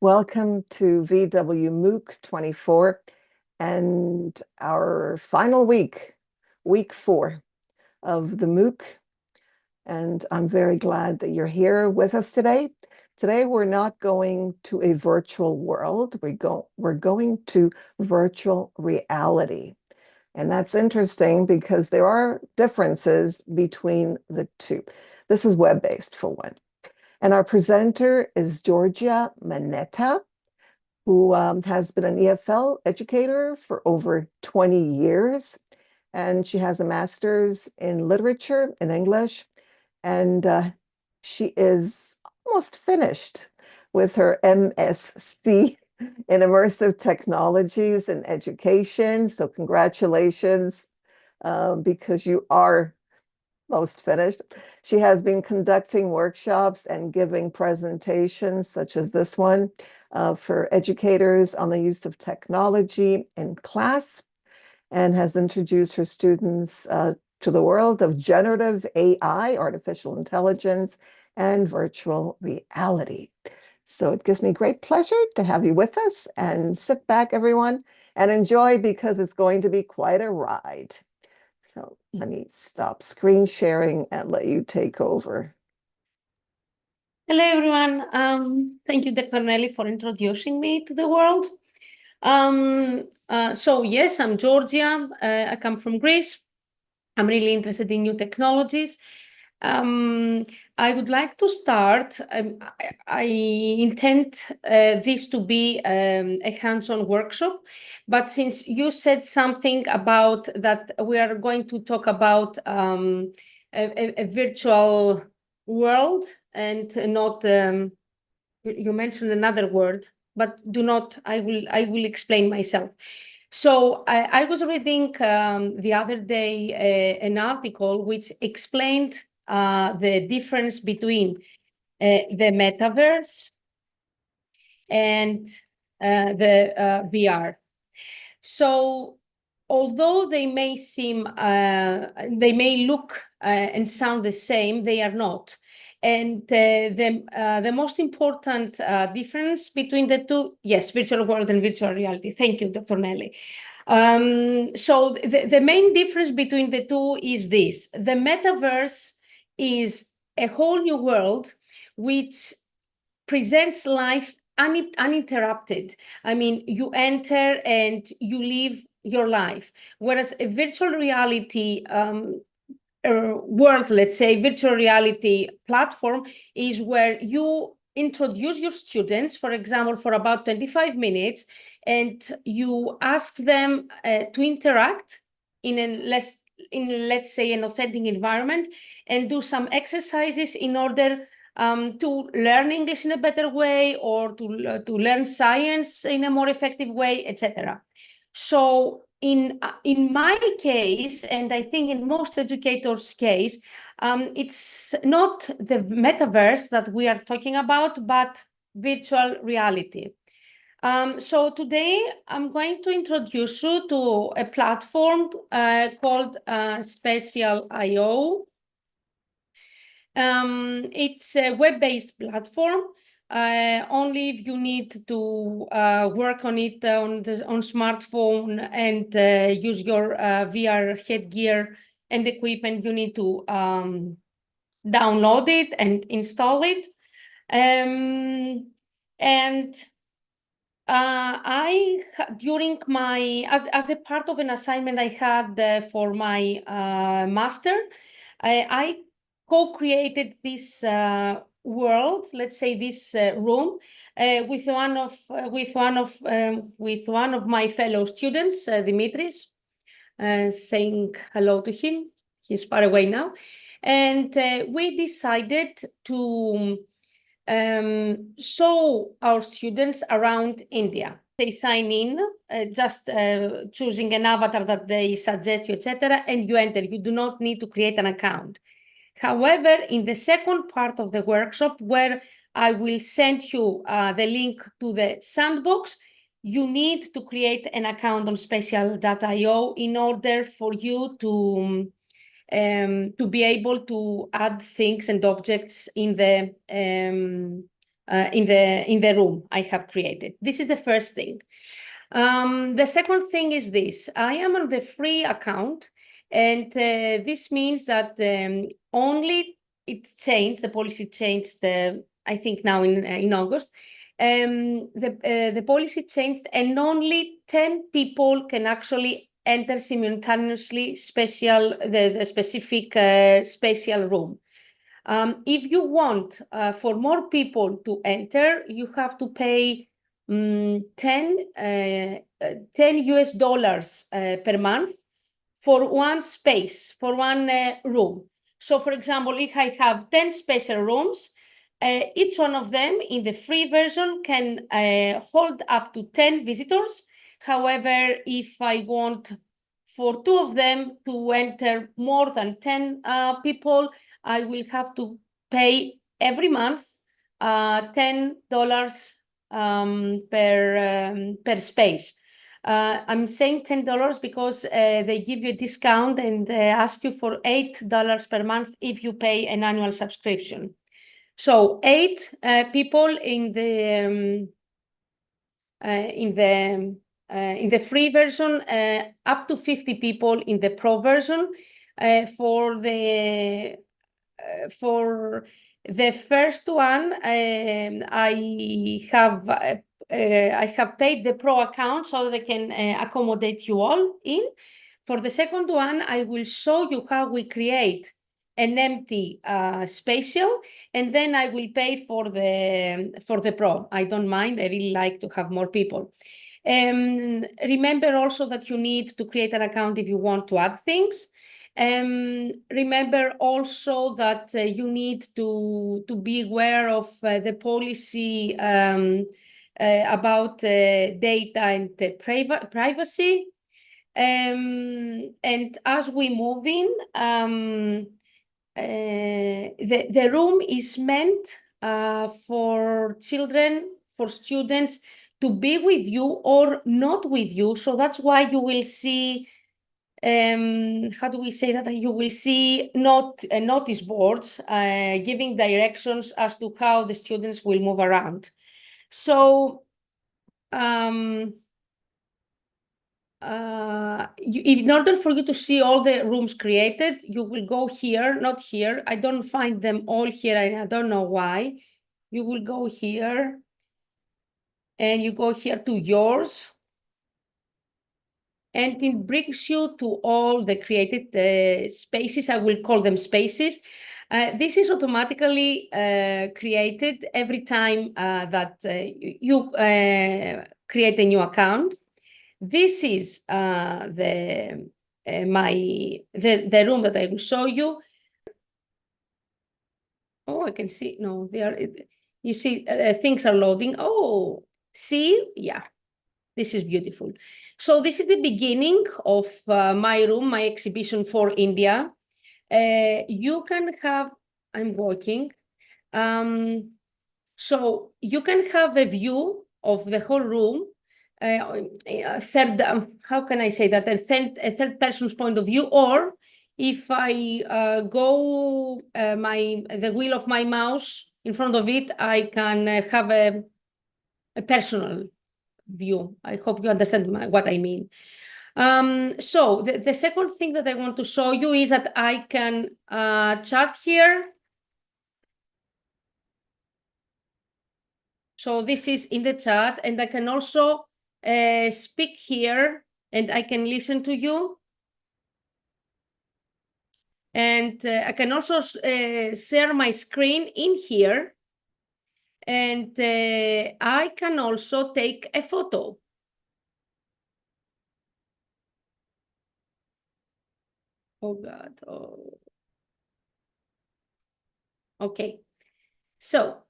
Welcome to VW MOOC 24 and our final week, week 4 of the MOOC. And I'm very glad that you're here with us today. Today, we're not going to a virtual world. We're going to virtual reality. And that's interesting because there are differences between the two. This is web-based for one. And our presenter is Georgia Manetta, who has been an EFL educator for over 20 years. And she has a master's in literature in English. And she is almost finished with her MSc in immersive technologies and education. So congratulations, because you are most finished. She has been conducting workshops and giving presentations such as this one for educators on the use of technology in class, and has introduced her students to the world of generative AI, artificial intelligence, and virtual reality. So it gives me great pleasure to have you with us, and sit back, everyone, and enjoy, because it's going to be quite a ride. So let me stop screen sharing and let you take over. Hello, everyone. Thank you, Dr. Nelly, for introducing me to the world. So yes, I'm Georgia. I come from Greece. I'm really interested in new technologies. I would like to start. I intend this to be a hands-on workshop, but since you said something about that, we are going to talk about a virtual world and not. You mentioned another word, but do not. I will explain myself. So I was reading the other day an article which explained the difference between the metaverse and the VR. So although they may seem, they may look and sound the same, they are not. And the most important difference between the two, yes, virtual world and virtual reality. Thank you, Dr. Nelly. So the main difference between the two is this. The metaverse is a whole new world which presents life uninterrupted. I mean, you enter and you live your life. Whereas a virtual reality world, let's say, virtual reality platform, is where you introduce your students, for example, for about 25 minutes, and you ask them to interact in let's say, an authentic environment, and do some exercises in order to learn English in a better way, or to learn science in a more effective way, etc. So in my case, and I think in most educators' case, it's not the metaverse that we are talking about, but virtual reality. So today I'm going to introduce you to a platform called Spatial.io. It's a web-based platform. Only if you need to work on it on smartphone and use your VR headgear and equipment, you need to download it and install it. During my as a part of an assignment I had for my master, I co-created this world, let's say this room, with one of my fellow students, Dimitris, saying hello to him. He's far away now, and we decided to show our students around India. They sign in, just choosing an avatar that they suggest you, etc., and you enter. You do not need to create an account. However, in the second part of the workshop, where I will send you the link to the sandbox, you need to create an account on Spatial.io in order for you to be able to add things and objects in the in the room I have created. This is the first thing. The second thing is this. I am on the free account, and this means that only the policy changed, I think now in August. The policy changed, and only 10 people can actually enter simultaneously the specific spatial room. If you want for more people to enter, you have to pay $10 US per month for one space, for one room. So, for example, if I have 10 special rooms, each one of them in the free version can hold up to 10 visitors. However, if I want for two of them to enter more than 10 people, I will have to pay every month $10 per space. I'm saying $10 because they give you a discount and they ask you for $8 per month if you pay an annual subscription. So 8 people in the free version, up to 50 people in the pro version. For the first one, I have paid the pro account so that I can accommodate you all in. For the second one, I will show you how we create an empty spatial, and then I will pay for the pro. I don't mind. I really like to have more people. Remember also that you need to create an account if you want to add things. Remember also that you need to be aware of the policy about data and privacy. And as we move in, the room is meant for children, for students to be with you or not with you. So that's why you will see, how do we say that? You will see notice boards giving directions as to how the students will move around. So in order for you to see all the rooms created, you will go here, not here. I don't find them all here. I don't know why. You will go here, and you go here to yours, and it brings you to all the created spaces. I will call them spaces. This is automatically created every time that you create a new account. This is the room that I will show you. Oh, I can see. No, they are. You see, things are loading. Oh, see, yeah, this is beautiful. So this is the beginning of my room, my exhibition for India. You can have. I'm working. So you can have a view of the whole room. How can I say that? A third person's point of view, or if I go the wheel of my mouse in front of it, I can have a personal view. I hope you understand what I mean. So the second thing that I want to show you is that I can chat here. So this is in the chat, and I can also speak here, and I can listen to you. And I can also share my screen in here, and I can also take a photo. Oh God, oh. Okay, so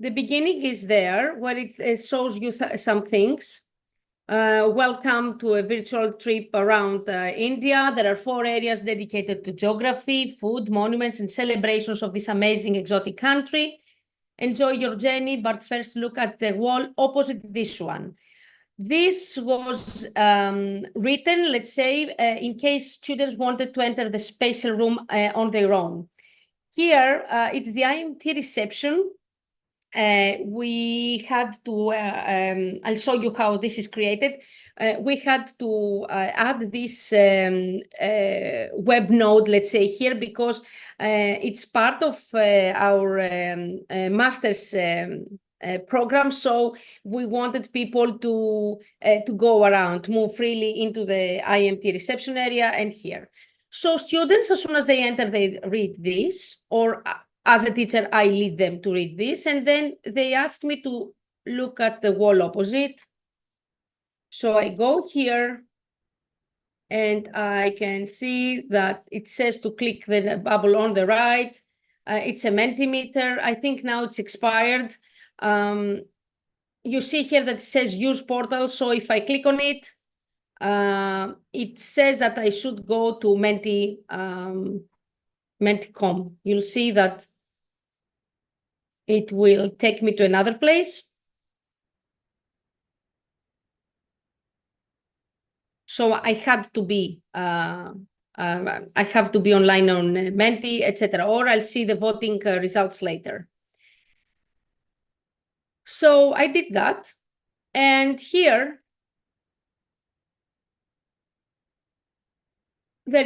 the beginning is there where it shows you some things. Welcome to a virtual trip around India. There are 4 areas dedicated to geography, food, monuments, and celebrations of this amazing exotic country. Enjoy your journey, but first look at the wall opposite this one. This was written, let's say, in case students wanted to enter the spatial room on their own. here, it's the IMT reception. We had to, I'll show you how this is created. We had to add this web node, let's say here, because it's part of our master's program. So we wanted people to go around, move freely into the IMT reception area and here. So students, as soon as they enter, they read this, or as a teacher, I lead them to read this, and then they ask me to look at the wall opposite. So I go here, and I can see that it says to click the bubble on the right. It's a Mentimeter. I think now it's expired. You see here that it says use portal. So if I click on it, it says that I should go to Menticom. You'll see that it will take me to another place. So I had to be, I have to be online on Menti, etc. Or I'll see the voting results later. So I did that. And here, there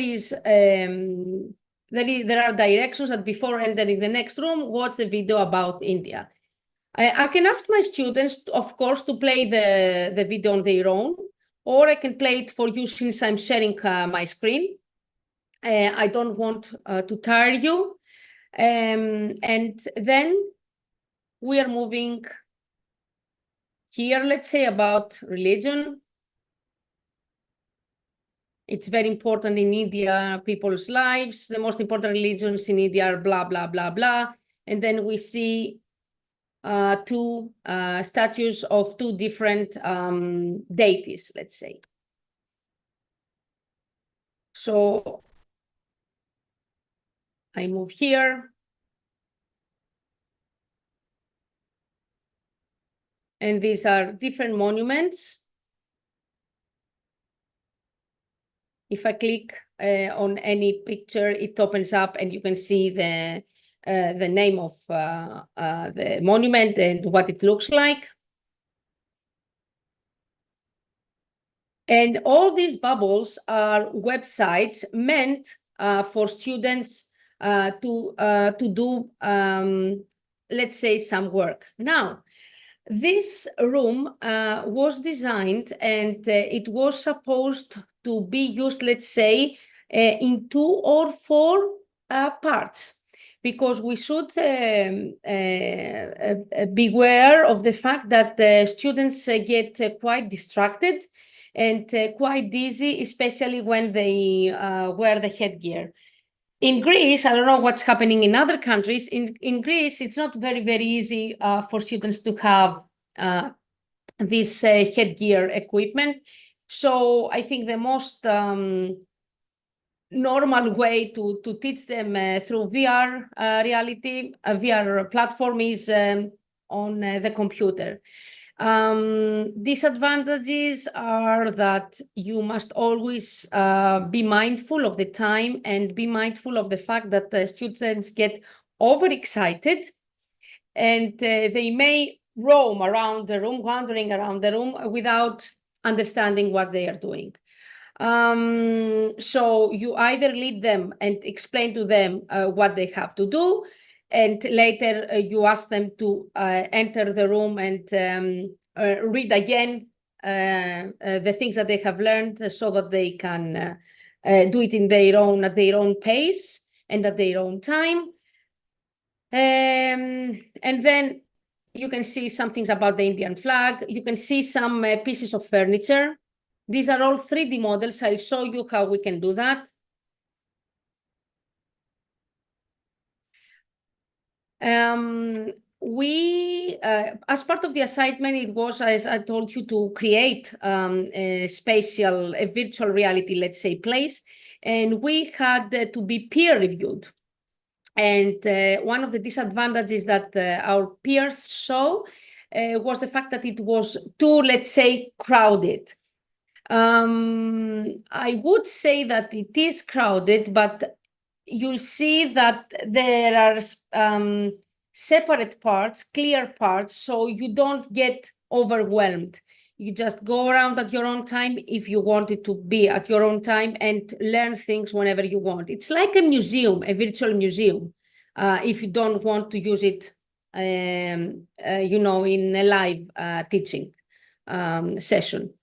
are directions that before entering the next room, watch the video about India. I can ask my students, of course, to play the video on their own, or I can play it for you since I'm sharing my screen. I don't want to tire you. And then we are moving here, let's say, about religion. It's very important in India, people's lives. The most important religions in India are blah, blah, blah, blah. And then we see two statues of two different deities, let's say. So I move here. And these are different monuments. If I click on any picture, it opens up and you can see the name of the monument and what it looks like. And all these bubbles are websites meant for students to do, let's say, some work. Now, this room was designed and it was supposed to be used, let's say, in 2 or 4 parts, because we should beware of the fact that students get quite distracted and quite dizzy, especially when they wear the headgear. In Greece, I don't know what's happening in other countries. In Greece, it's not very, very easy for students to have this headgear equipment. So I think the most normal way to teach them through VR reality, a VR platform is on the computer. Disadvantages are that you must always be mindful of the time and be mindful of the fact that the students get overexcited and they may roam around the room, wandering around the room without understanding what they are doing. So you either lead them and explain to them what they have to do, and later you ask them to enter the room and read again the things that they have learned so that they can do it in at their own pace and at their own time. And then you can see some things about the Indian flag. You can see some pieces of furniture. These are all 3D models. I'll show you how we can do that. As part of the assignment, it was, as I told you, to create a spatial, a virtual reality, let's say, place. And we had to be peer reviewed. And one of the disadvantages that our peers saw was the fact that it was too, let's say, crowded. I would say that it is crowded, but you'll see that there are separate parts, clear parts, so you don't get overwhelmed. You just go around at your own time if you want it to be at your own time and learn things whenever you want. It's like a museum, a virtual museum, if you don't want to use it, in a live teaching session.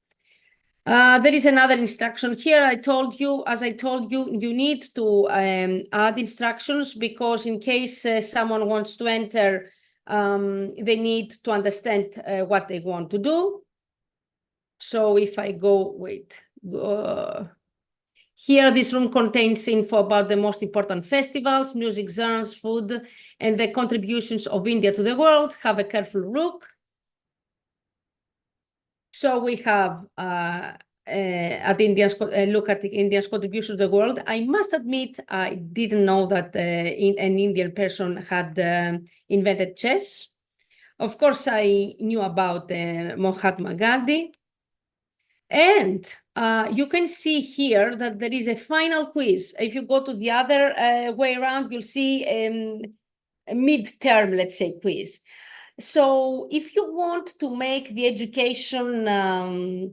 There is another instruction here. As I told you, you need to add instructions because in case someone wants to enter, they need to understand what they want to do. So if I go, here, this room contains info about the most important festivals, music genres, food, and the contributions of India to the world. Have a careful look. So we have look at the Indians' contribution to the world. I must admit, I didn't know that an Indian person had invented chess. Of course, I knew about Mahatma Gandhi. And you can see here that there is a final quiz. If you go to the other way around, you'll see a mid-term, let's say, quiz. So if you want to make the education, I'm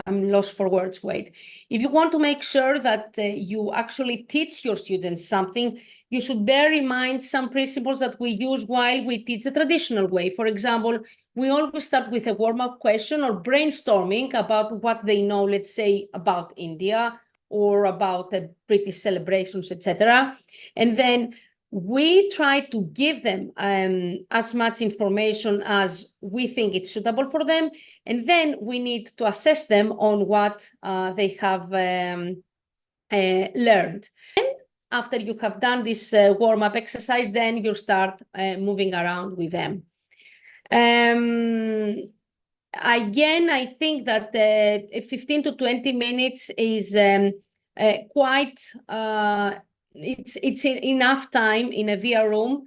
lost for words, wait. If you want to make sure that you actually teach your students something, you should bear in mind some principles that we use while we teach the traditional way. For example, we always start with a warm-up question or brainstorming about what they know, let's say, about India or about the British celebrations, etc. And then we try to give them as much information as we think it's suitable for them. And then we need to assess them on what they have learned. And after you have done this warm-up exercise, then you start moving around with them. Again, I think that 15 to 20 minutes is quite, it's enough time in a VR room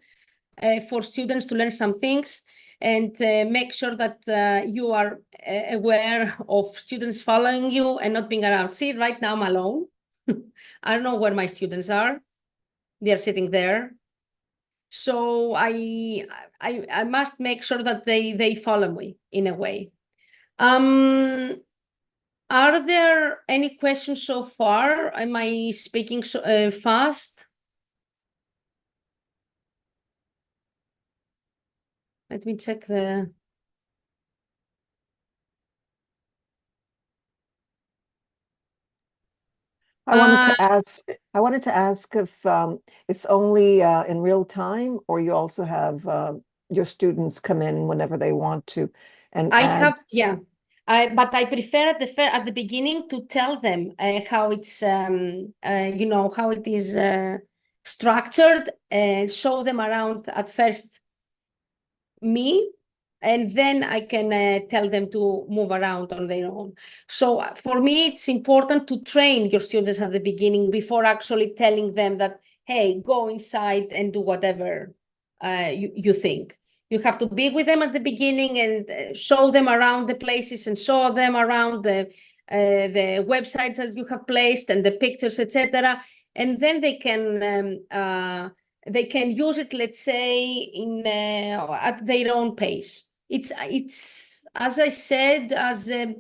for students to learn some things and make sure that you are aware of students following you and not being around. See, right now I'm alone. I don't know where my students are. They're sitting there. So I must make sure that they follow me in a way. Are there any questions so far? Am I speaking fast? Let me check the... I wanted to ask if it's only in real time, or you also have your students come in whenever they want to and I add. have, yeah. But I prefer at the beginning to tell them how it's, how it is structured, and show them around at first me, and then I can tell them to move around on their own. So for me, it's important to train your students at the beginning before actually telling them that, hey, go inside and do whatever you think. You have to be with them at the beginning and show them around the places and show them around the websites that you have placed and the pictures, etc. And then they can use it, let's say, in at their own pace. It's as I said, as a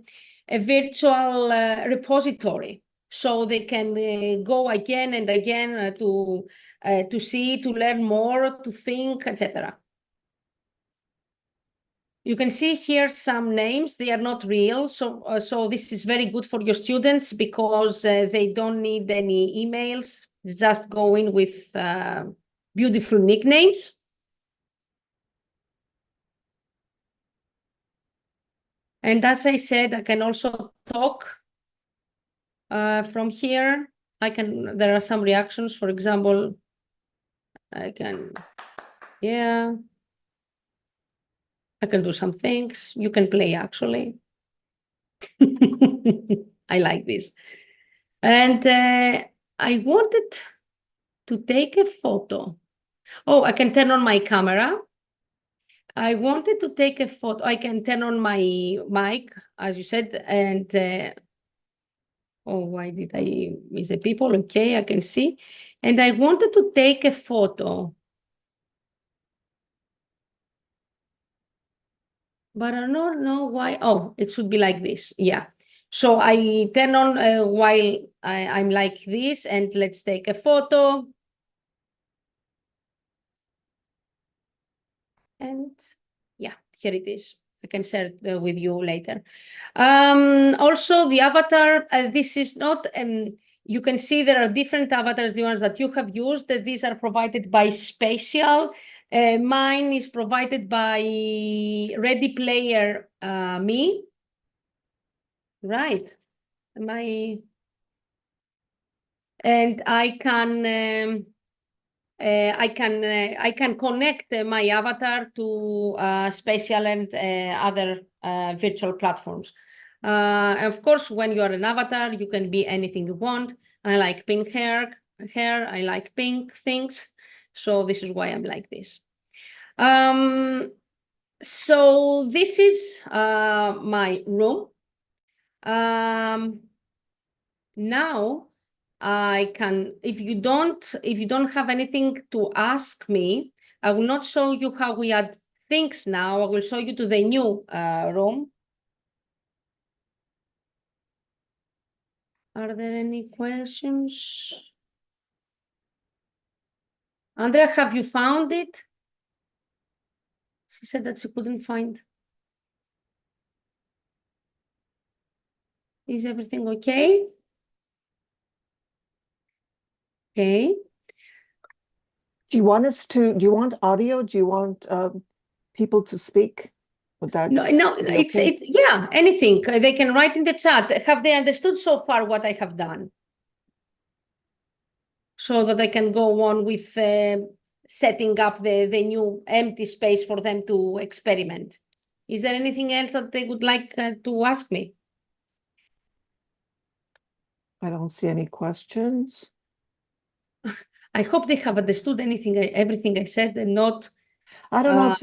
virtual repository, so they can go again and again to see, to learn more, to think, etc. You can see here some names. They are not real, so this is very good for your students because they don't need any emails. Just go in with beautiful nicknames. And as I said, I can also talk from here. There are some reactions. For example, I can do some things. You can play, actually. I like this. And I wanted to take a photo. Oh, I can turn on my camera. I wanted to take a photo. I can turn on my mic, as you said, and Oh, why did I miss the people? Okay, I can see. And I wanted to take a photo. But I don't know why. Oh, it should be like this. Yeah. So I turn on while I'm like this, and let's take a photo. And yeah, here it is. I can share it with you later. Also, the avatar, this is not, you can see there are different avatars, the ones that you have used. These are provided by Spatial. Mine is provided by Ready Player Me. Right. And I can connect my avatar to Spatial and other virtual platforms. Of course, when you are an avatar, you can be anything you want. I like pink hair. I like pink things. So this is why I'm like this. So this is my room. Now I can, if you don't have anything to ask me, I will not show you how we add things now. I will show you to the new room. Are there any questions? Andrea, have you found it? She said that she couldn't find. Is everything okay? Okay. Do you want audio? Do you want people to speak? Would that No, be okay? yeah, anything. They can write in the chat. Have they understood so far what I have done? So that I can go on with setting up the new empty space for them to experiment. Is there anything else that they would like to ask me? I don't see any questions. I hope they have understood everything I said, and not. I don't know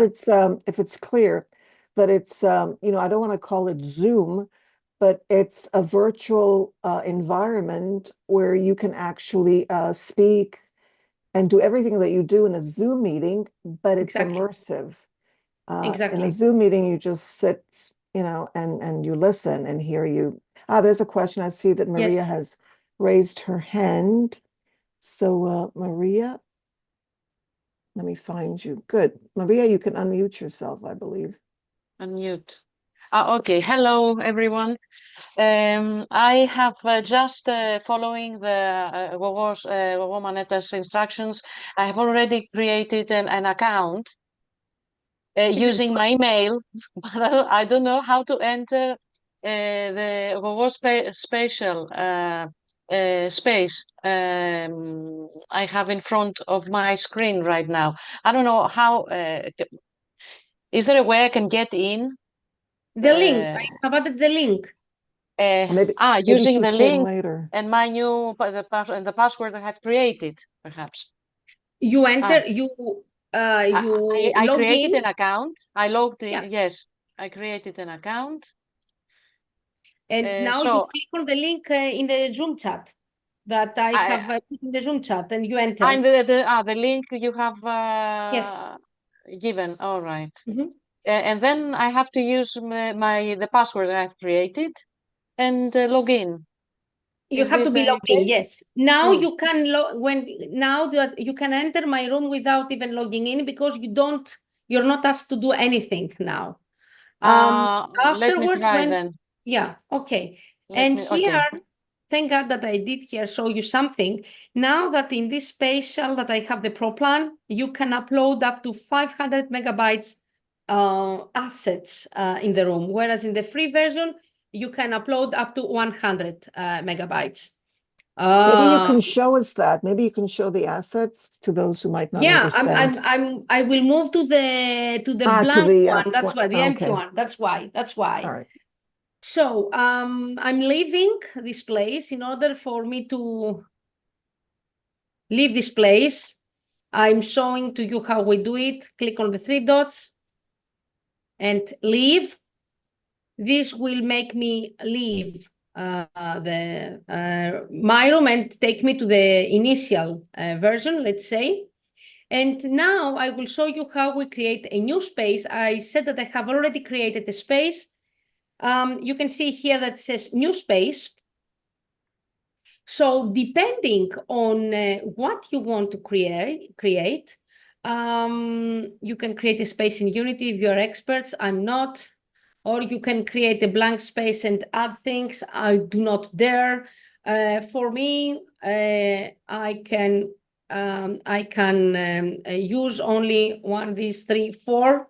if it's clear, but it's I don't want to call it Zoom, but it's a virtual environment where you can actually speak and do everything that you do in a Zoom meeting, but it's Exactly. immersive. In Exactly. a Zoom meeting, you just sit, and you listen and hear you. There's a question. I see that Maria Yes. has raised her hand. So, Maria, let me find you. Good. Maria, you can unmute yourself, I believe. Unmute. Okay. Hello, everyone. I have just following the Gogo Maneta's instructions. I have already created an account using my email, but I don't know how to enter the Gogo Spatial space I have in front of my screen right now. I don't know how. Is there a way I can get in? The link. I have added the link. Maybe Using she the came link later. and my new the password I have created, perhaps. You enter. I log created in. an account. I logged in. Yeah. Yes, I created an account. And now you click on the link in the Zoom chat that I have put in the Zoom chat, and you enter. And the link you have Yes. given. All right. And then I have to use the password I have created and log in. You Is have to this be logged in, yes. Now Hmm. you can now that you can enter my room without even logging in, because you're not asked to do anything now. Let me Afterwards, try then. yeah, okay. Here, thank God that I did here show you something. Now that in this Spatial that I have the Pro plan, you can upload up to 500 megabytes assets in the room, whereas in the free version, you can upload up to 100 megabytes. Maybe you can show us that. Maybe you can show the assets to those who might not understand. I will move to the blank one. That's why the empty one. That's why. All right. So I'm leaving this place. In order for me to leave this place, I'm showing to you how we do it. Click on the three dots and leave. This will make me leave my room and take me to the initial version, let's say. And now I will show you how we create a new space. I said that I have already created a space. You can see here that says new space. So depending on what you want to create, you can create a space in Unity if you're experts. I'm not. Or you can create a blank space and add things. I do not dare. For me, I can use only one, these three, four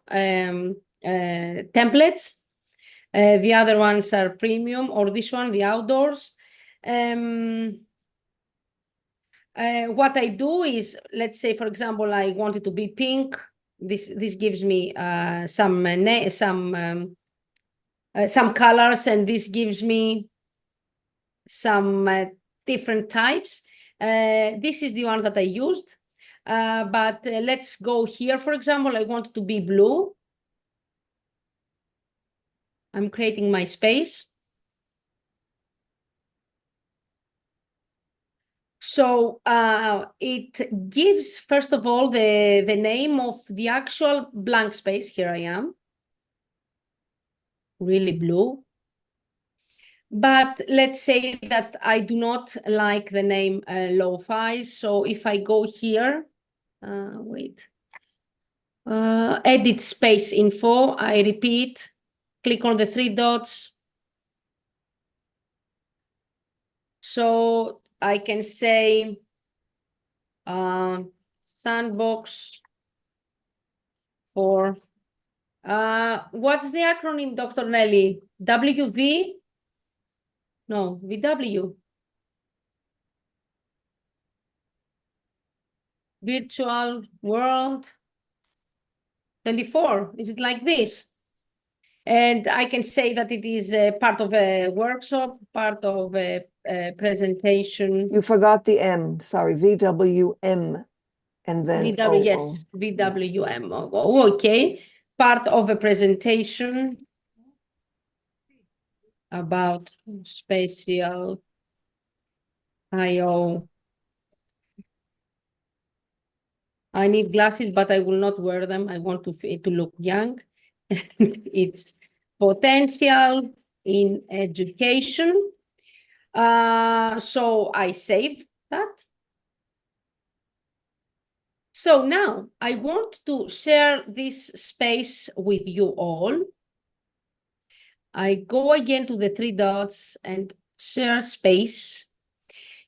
templates. The other ones are premium, or this one, the outdoors. What I do is, let's say, for example, I want it to be pink. This gives me some colors, and this gives me some different types. This is the one that I used, but let's go here. For example, I want it to be blue. I'm creating my space. So it gives, first of all, the name of the actual blank space. Here I am, really blue. But let's say that I do not like the name lo-fi. So if I go here, edit space info, I repeat, click on the three dots. So I can say sandbox for, what's the acronym, Dr. Nelly? WV? No, VW. Virtual World 24. Is it like this? And I can say that it is part of a workshop, part of a presentation. You forgot the M, sorry, VWM, and then VW, yes, VWM. Oh, okay. Part of a presentation about spatial IO. I need glasses, but I will not wear them. I want to look young. It's potential in education. So I save that. So now I want to share this space with you all. I go again to the three dots and share space.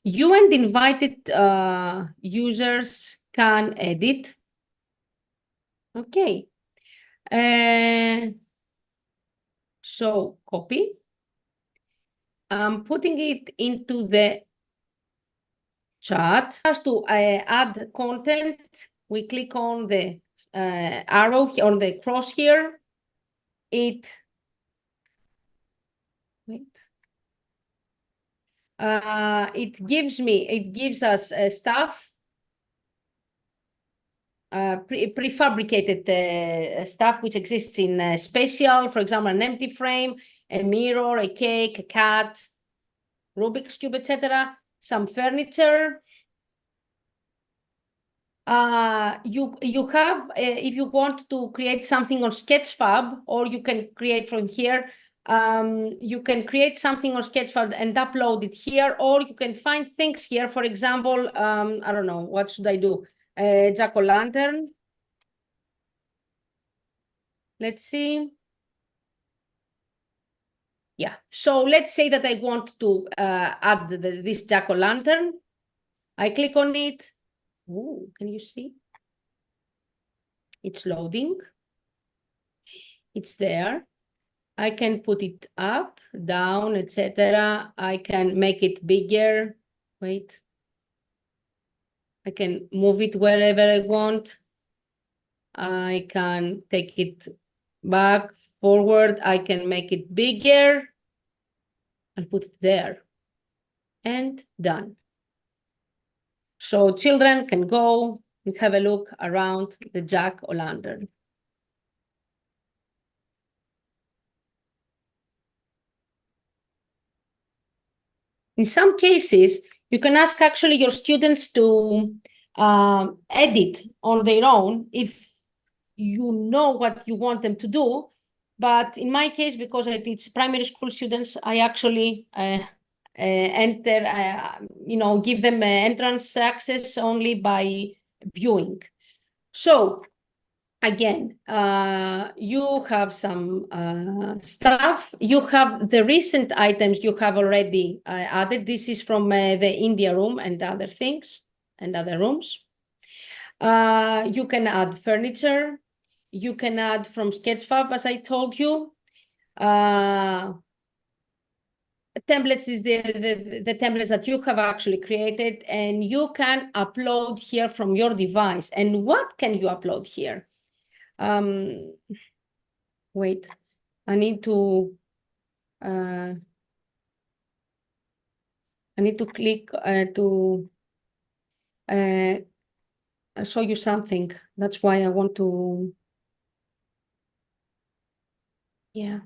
You and invited users can edit. Okay. So copy. I'm putting it into the chat. Just to add content, we click on the arrow on the cross here. It gives us stuff, prefabricated stuff which exists in Spatial, for example, an empty frame, a mirror, a cake, a cat, Rubik's Cube, etc. Some furniture. You have, if you want to create something on Sketchfab, or you can create from here, you can create something on Sketchfab and upload it here, or you can find things here. For example, I don't know, what should I do? Jack-o'-lantern. Let's see. Yeah, so let's say that I want to add this jack-o'-lantern. I click on it. Ooh, can you see? It's loading. It's there. I can put it up, down, etc. I can make it bigger. Wait. I can move it wherever I want. I can take it back, forward. I can make it bigger and put it there. And done. So children can go and have a look around the jack-o'-lantern. In some cases, you can ask actually your students to edit on their own if you know what you want them to do. But in my case, because I teach primary school students, I actually give them entrance access only by viewing. So again, you have some stuff. You have the recent items you have already added. This is from the India room and other things and other rooms. You can add furniture. You can add from Sketchfab, as I told you. Templates is the templates that you have actually created, and you can upload here from your device. And what can you upload here? Wait, I need to click to show you something. That's why I want to. Yeah,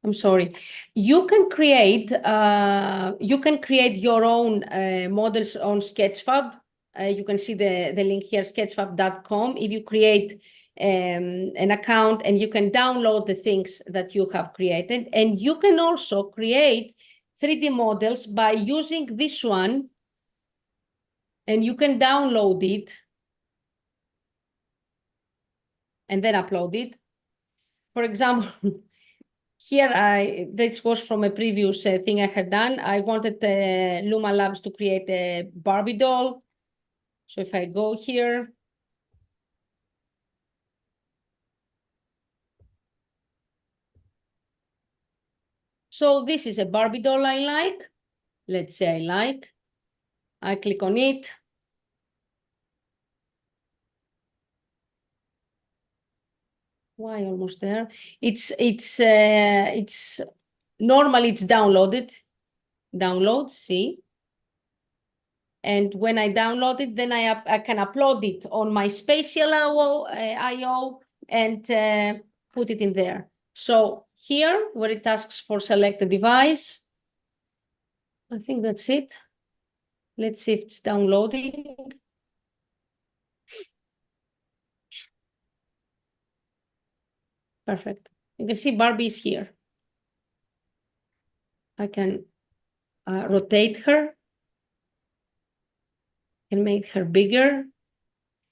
I'm sorry. You can create your own models on Sketchfab. You can see the link here, sketchfab.com. If you create an account, and you can download the things that you have created, and you can also create 3D models by using this one, and you can download it and then upload it. For example, here, this was from a previous thing I had done. I wanted Luma Labs to create a Barbie doll. So if I go here, so this is a Barbie doll I like. Let's say I like. I click on it. Why almost there? It's normally it's downloaded. Download, see. And when I download it, then I can upload it on my Spatial IO and put it in there. So here, where it asks for select a device, I think that's it. Let's see if it's downloading. Perfect. You can see Barbie is here. I can rotate her and make her bigger.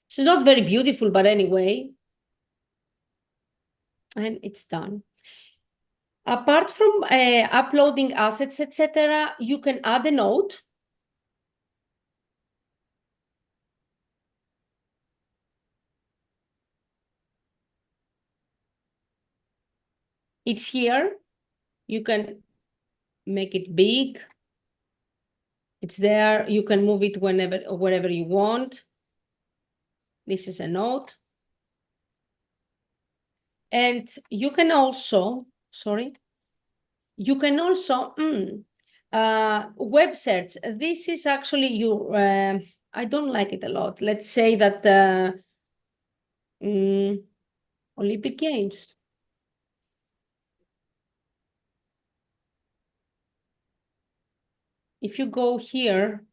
She's not very beautiful, but anyway. And it's done. Apart from uploading assets, etc., you can add a note. It's here. You can make it big. It's there. You can move it wherever you want. This is a note. And you can also, you can also web search. This is actually you. I don't like it a lot. Let's say that Olympic Games. If you go here,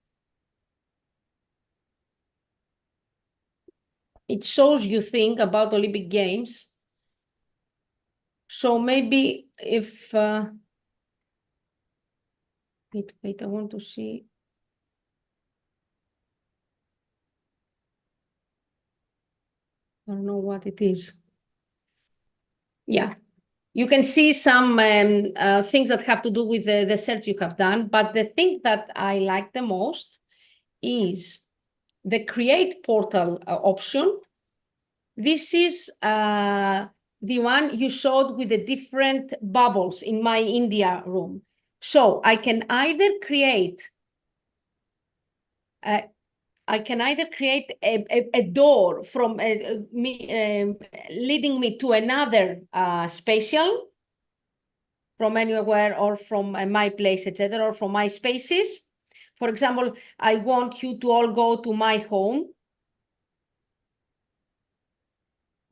it shows you things about Olympic Games. So maybe if wait, I want to see. I don't know what it is. Yeah, you can see some things that have to do with the search you have done. But the thing that I like the most is the create portal option. This is the one you showed with the different bubbles in my India room. So I can either create a door from leading me to another spatial from anywhere, or from my place, etc., or from my spaces. For example, I want you to all go to my home.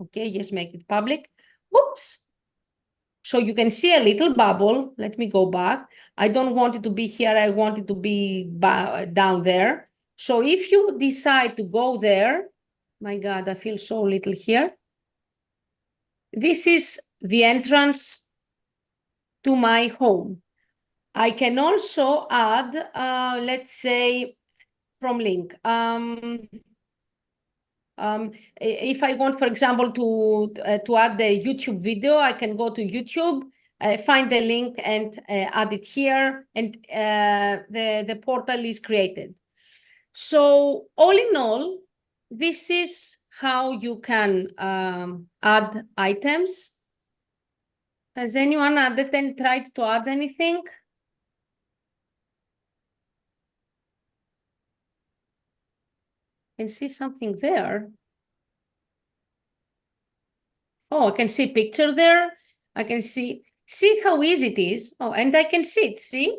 Okay, just make it public. Whoops. So you can see a little bubble. Let me go back. I don't want it to be here. I want it to be down there. So if you decide to go there, my God, I feel so little here. This is the entrance to my home. I can also add, let's say, from link. If I want, for example, to add the YouTube video, I can go to YouTube, find the link and add it here, and the portal is created. So all in all, this is how you can add items. Has anyone added and tried to add anything? Can see something there. Oh, I can see picture there. I can see how easy it is. Oh, and I can sit, see?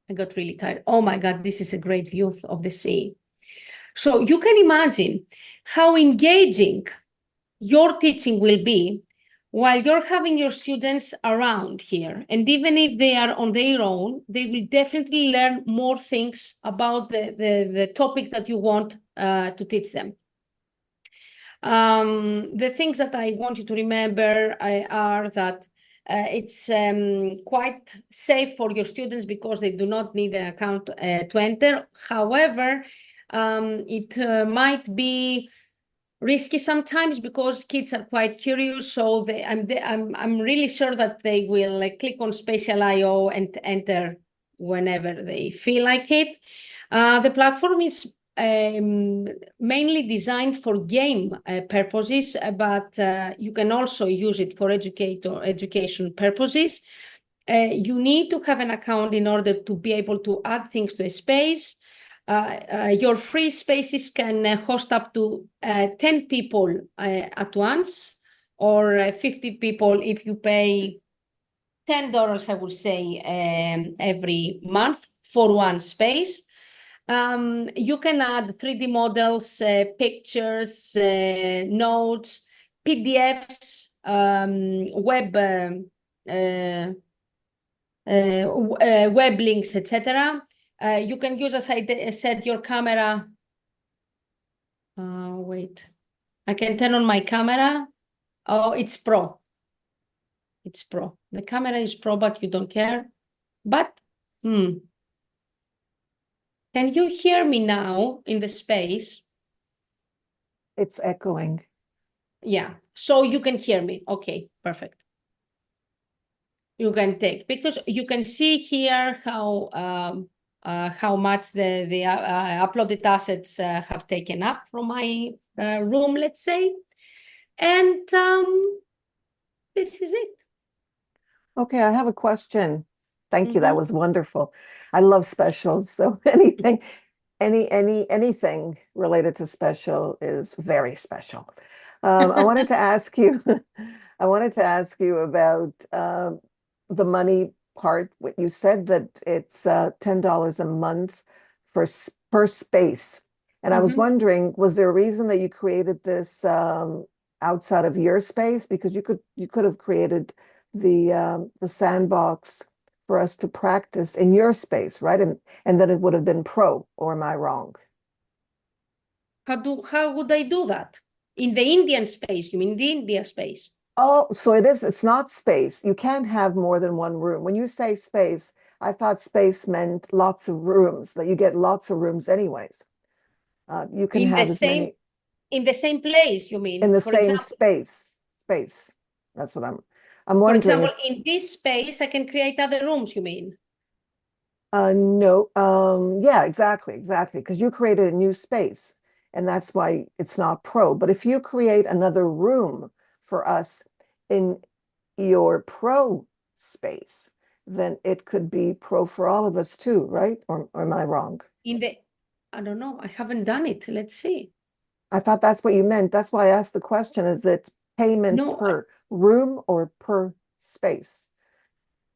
I got really tired. Oh my God, this is a great view of the sea. So you can imagine how engaging your teaching will be while you're having your students around here. And even if they are on their own, they will definitely learn more things about the topic that you want to teach them. The things that I want you to remember are that it's quite safe for your students because they do not need an account to enter. However, it might be risky sometimes because kids are quite curious. So I'm really sure that they will click on Spatial IO and enter whenever they feel like it. The platform is mainly designed for game purposes, but you can also use it for education purposes. You need to have an account in order to be able to add things to a space. Your free spaces can host up to 10 people at once, or 50 people if you pay $10, I would say, every month for one space. You can add 3D models, pictures, notes, PDFs, web links, etc. You can use, as I said, your camera. Wait, I can turn on my camera. Oh, it's Pro. It's Pro. The camera is Pro, but you don't care. But, can you hear me now in the space? It's echoing. Yeah, so you can hear me. Okay, perfect. You can take pictures. You can see here how much the uploaded assets have taken up from my room, let's say. And this is it. Okay, I have a question. Thank you. That was wonderful. I love Spatial. So anything related to Spatial is very special. I wanted to ask you, about the money part. What you said that it's $10 a month per space. And I was wondering, was there a reason that you created this outside of your space? Because you could have created the sandbox for us to practice in your space, right? And then it would have been Pro, or am I wrong? How would I do that? In the Indian space, you mean the India space? Oh, so it's not space. You can't have more than one room. When you say space, I thought space meant lots of rooms, that you get lots of rooms anyways. You can have as many. In the same place, you mean? In the same space. That's what I'm wondering. For example, in this space, I can create other rooms, you mean? No. Yeah, exactly. Because you created a new space, and that's why it's not Pro. But if you create another room for us in your Pro space, then it could be Pro for all of us too, right? Or am I wrong? I don't know. I haven't done it. Let's see. I thought that's what you meant. That's why I asked the question. Is it payment per room or per space?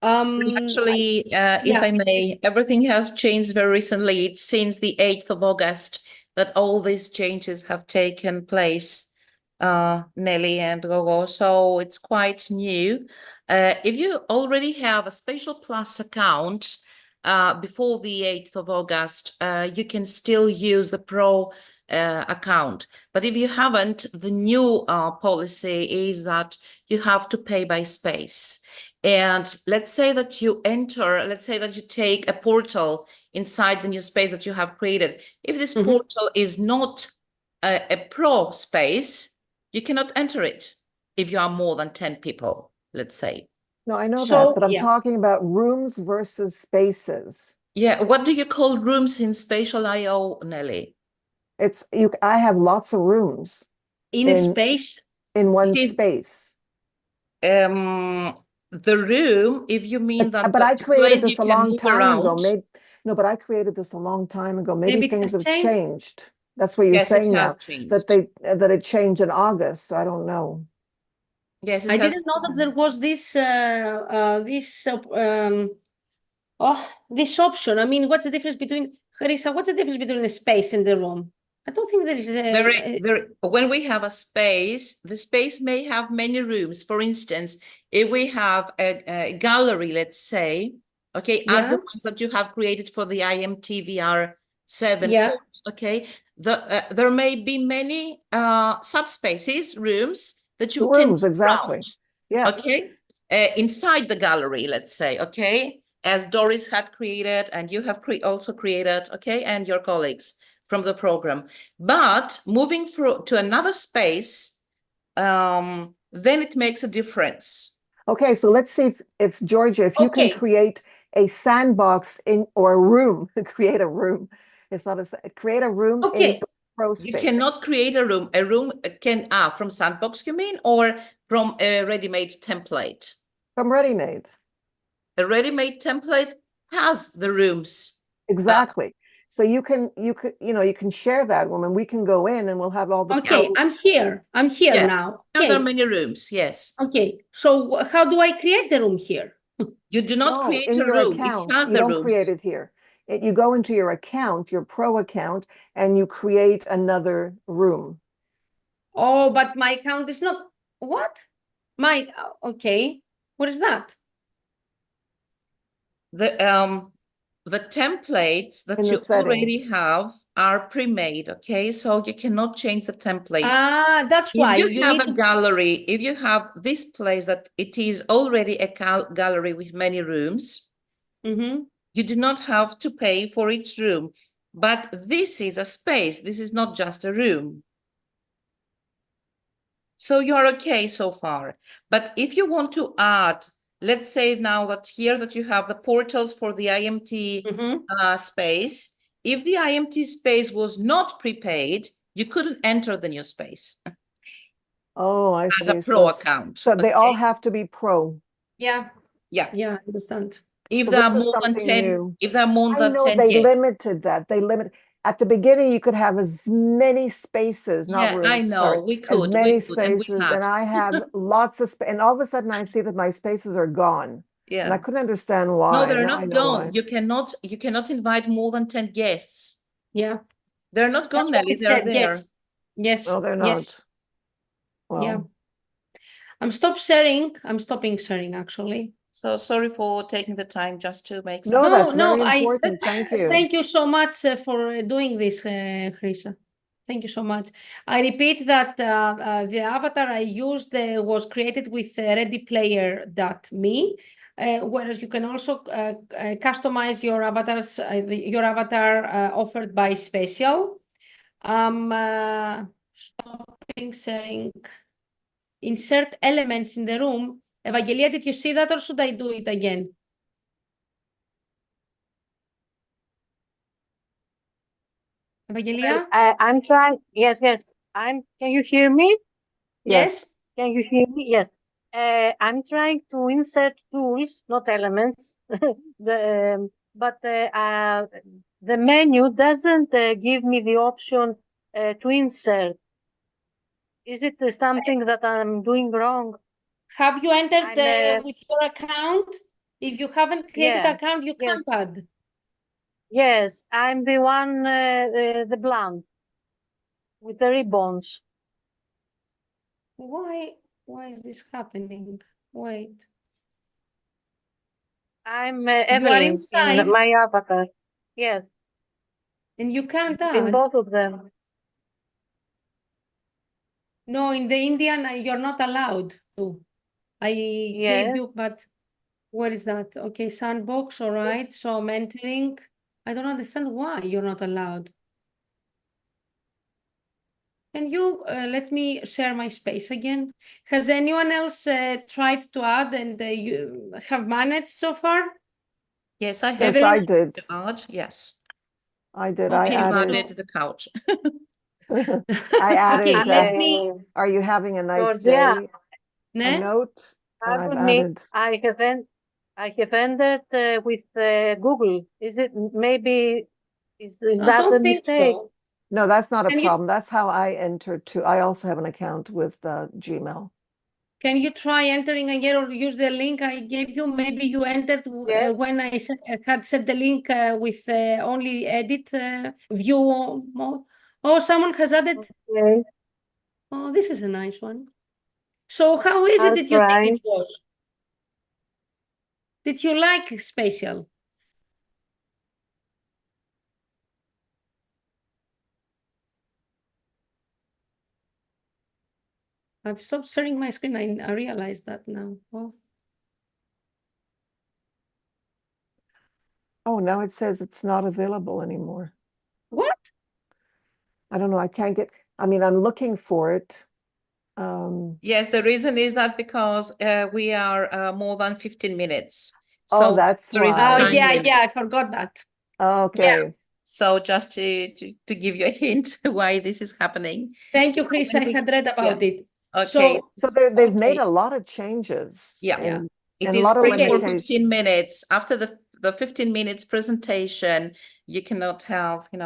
Actually, if I may, everything has changed very recently. It's since the 8th of August that all these changes have taken place. Nelly and Gogo, so it's quite new. If you already have a Spatial Plus account before the 8th of August, you can still use the Pro account. But if you haven't, the new policy is that you have to pay by space. And let's say that you enter, let's say that you take a portal inside the new space that you have created. If this portal is not a Pro space, you cannot enter it if you are more than 10 people, let's say. No, I know So, that, but I'm yeah. talking about rooms versus spaces. Yeah, what do you call rooms in Spatial IO, Nelly? It's you. I have lots of rooms In a in- space, in one It is- space. The room, if you mean that But I the created place this you a can long move time ago. around. Maybe no, but I created this a long time ago. Maybe Maybe it things has have changed. changed. That's what you're Yes, it saying has now. changed. That it changed in August. I don't know. Yes, it I has didn't know that there was this this option. I mean, what's the difference between Charissa? What's the difference between a space and the room? I don't think there is when we have a space, the space may have many rooms. For instance, if we have a gallery, let's say, okay, as the ones that you have created for the IMT VR7 course, okay, there may be many subspaces, rooms that you can Rooms, move exactly. around, Yeah. okay, inside the gallery, let's say, okay, as Doris had created and you have also created, okay, and your colleagues from the program. But moving through to another space, then it makes a difference. Okay, so let's see if Georgia, if you can create a sandbox or a room, create a room. It's not create a room in Pro space. You cannot create a room. A room can from Sandbox, you mean, or from a ready-made template? From ready-made. A ready-made template has the rooms. Exactly. So you can share that one and we can go in and we'll have all the I'm here now. Now there are many rooms, yes. Okay, so how do I create the room here? You do not create in a your room. account. It has you the don't rooms. create it here. You go into your account, your Pro account, and you create another room. Oh, but my account is not what? Okay. What is that? The templates that In the you already settings. have are pre-made, okay? So you cannot change the template. Ah, that's why If you have need a gallery, if you have this place that it is already a gallery with many rooms, you do not have to pay for each room. But this is a space. This is not just a room. So you're okay so far. But if you want to add, let's say now that here that you have the portals for the IMT space, if the IMT space was not prepaid, you couldn't enter the new space. Oh, I see. As a Pro account. So they all have to be Pro. Yeah. Yeah. Yeah, I understand. If So there are this is more than something 10, new. if there are more I than know 10, they yes. limited that. At the beginning, you could have as many spaces, not Yeah, rooms. I know. Sorry, We could, as many we could, and we spaces, had. and I have lots of and all of a sudden I see that my spaces are gone. Yeah. And I couldn't understand why. No, they're Now I not know gone. why. You cannot invite more than 10 guests. Yeah. They're not gone, That's what Nelly. it They're said. there. Yes. Yes. No, they're Yes. not. Well, Yeah. I'm stopping sharing actually. So sorry for taking the time just to make some. no, that's very important. Thank you. Thank you so much for doing this, Charissa. Thank you so much. I repeat that the avatar I used was created with readyplayer.me, whereas you can also customize your avatars, your avatar offered by Spatial. Stopping sharing. Insert elements in the room. Evangelia, did you see that or should I do it again? Evangelia? I'm trying. Yes. Can you hear me? Yes. Can you hear me? Yes. I'm trying to insert tools, not elements. But the menu doesn't give me the option to insert. Is it something that I'm doing wrong? Have you entered with your account? If you haven't created an account, you can't add. Yes, I'm the one, the blonde with the ribbons. Why is this happening? Wait. I'm You are Evelyn inside in my avatar. Yes, and you can't in add. both of them. No, in the Indian, you're not allowed to. I gave Yes. you, but what is that? Okay, sandbox, all right. So I'm entering. I don't understand why you're not allowed. Can you let me share my space again? Has anyone else tried to add and you have managed so far? Yes, I have. Yes, Evelyn? I did. to add. Yes. I did. I Okay, You added. added the couch. I added. Okay, let me. Are you having a nice Georgia, day? A Ne? note, and I've pardon me. added. I have entered with Google. Is it maybe is I that a don't think mistake? so. No, that's not a Can you problem. That's how I entered too. I also have an account with Gmail. Can you try entering again or use the link I gave you? Maybe you entered Yes. when I had set the link with only edit view mode. Oh, someone has added. Okay. Oh, this is a nice one. So how is it I'll that you try. think it was? Did you like Spatial? I've stopped sharing my screen. I realize that now. Oh, now it says it's not available anymore. What? I don't know. I can't get. I mean, I'm looking for it. Yes, the reason is that because we are more than 15 minutes. Oh, So that's there is a why. Oh, time yeah, limit. I forgot that. Okay. So just to give you a hint why this is happening. Thank you, So Chris. when I had read about it. Okay. So they've made okay. a lot of changes. Yeah. And, It and a is lot of free for limitations. 15 minutes. After the 15 minutes presentation, you cannot have, And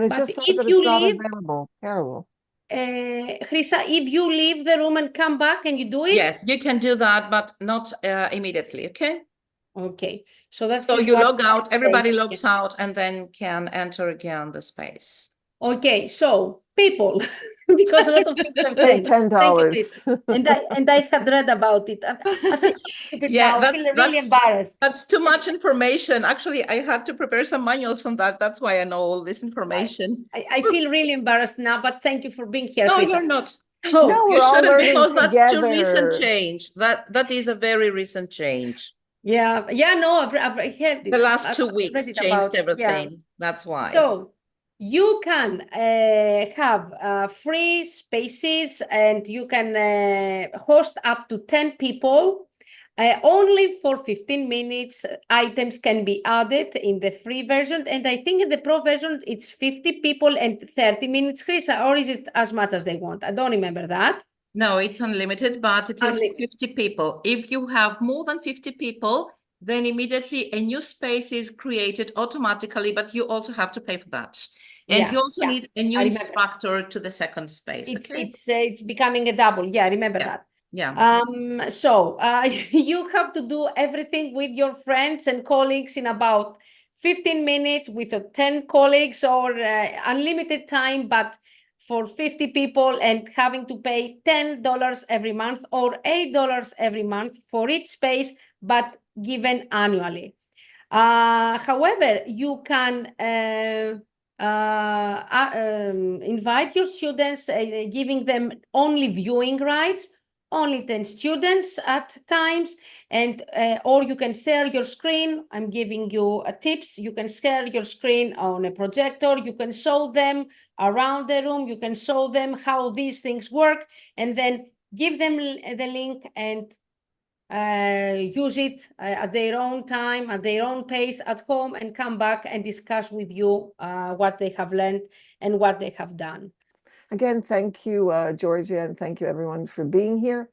it But just says if that you it's not leave, available. Terrible. Chrisa, if you leave the room and come back and you do it? Yes, you can do that, but not immediately, okay? Okay, so that's So just you what log out, everybody I- logs out, and then can enter again the space. Okay, so people, because a lot of things have Pay changed. Thank you, $10. Chris. And I had read about it. I feel so stupid Yeah, now. I feel really embarrassed. That's too much information. Actually, I had to prepare some manuals on that. That's why I know all this information. I feel really embarrassed now, but thank you for being here, No, Chrisa. you're not. Oh, No, You we're all shouldn't, learning because that's too recent together. change. That is a very recent change. yeah, no, I've heard it. The last I've 2 read weeks it changed about, everything. That's why. So you can have free spaces and you can host up to 10 people. Only for 15 minutes, items can be added in the free version. And I think in the pro version, it's 50 people and 30 minutes, Chris, or is it as much as they want? I don't remember that. No, it's unlimited, but it is 50 people. If you have more than 50 people, then immediately a new space is created automatically, but you also have to pay for that. And you also need a new instructor to the second space. It's becoming a double. Yeah, I remember that. Yeah. So you have to do everything with your friends and colleagues in about 15 minutes with 10 colleagues or unlimited time, but for 50 people and having to pay $10 every month or $8 every month for each space, but given annually. However, you can invite your students, giving them only viewing rights, only 10 students at times, and or you can share your screen. I'm giving you tips. You can share your screen on a projector. You can show them around the room. You can show them how these things work, and then give them the link and use it at their own time, at their own pace at home, and come back and discuss with you what they have learned and what they have done. Again, thank you, Georgia, and thank you everyone for being here.